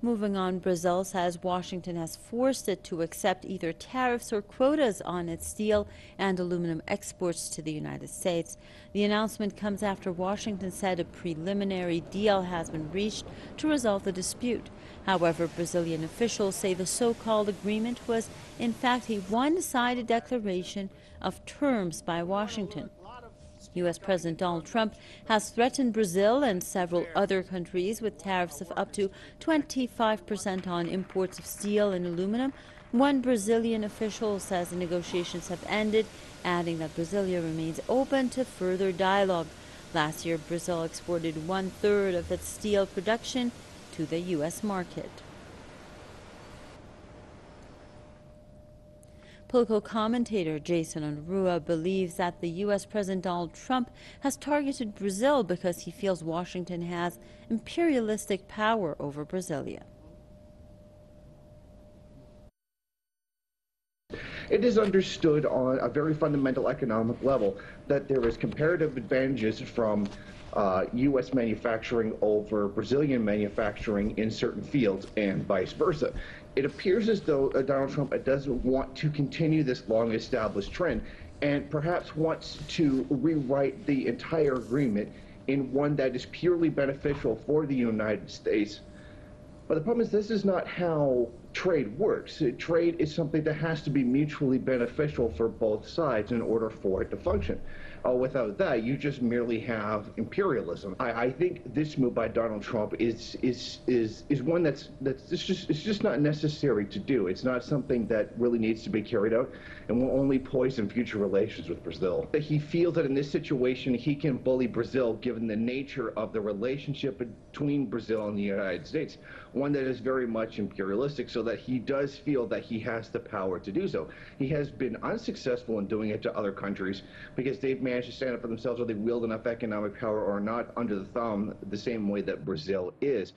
Moving on, Brazil says Washington has forced it to accept either tariffs or quotas on its steel and aluminum exports to the United States. The announcement comes after Washington said a preliminary deal has been reached to resolve the dispute. However, Brazilian officials say the so-called agreement was in fact a one-sided declaration of terms by Washington. U.S. President Donald Trump has threatened Brazil and several other countries with tariffs of up to 25% on imports of steel and aluminum. One Brazilian official says the negotiations have ended, adding that Brasilia remains open to further dialogue. Last year, Brazil exported 1/3 of its steel production to the U.S. market. Political commentator Jason Unruhe believes that the U.S. President Donald Trump has targeted Brazil because he feels Washington has imperialistic power over Brasilia. It is understood on a very fundamental economic level that there is comparative advantages from U.S. manufacturing over Brazilian manufacturing in certain fields and vice versa. It appears as though Donald Trump doesn't want to continue this long-established trend and perhaps wants to rewrite the entire agreement in one that is purely beneficial for the United States. But the problem is this is not how trade works. Trade is something that has to be mutually beneficial for both sides in order for it to function. Without that, you just merely have imperialism. I think this move by Donald Trump is one that's just not necessary to do. It's not something that really needs to be carried out and will only poison future relations with Brazil. He feels that in this situation he can bully Brazil given the nature of the relationship between Brazil and the United States, one that is very much imperialistic, so that he does feel that he has the power to do so. He has been unsuccessful in doing it to other countries because they've managed to stand up for themselves, or they wield enough economic power or not under the thumb the same way that Brazil is.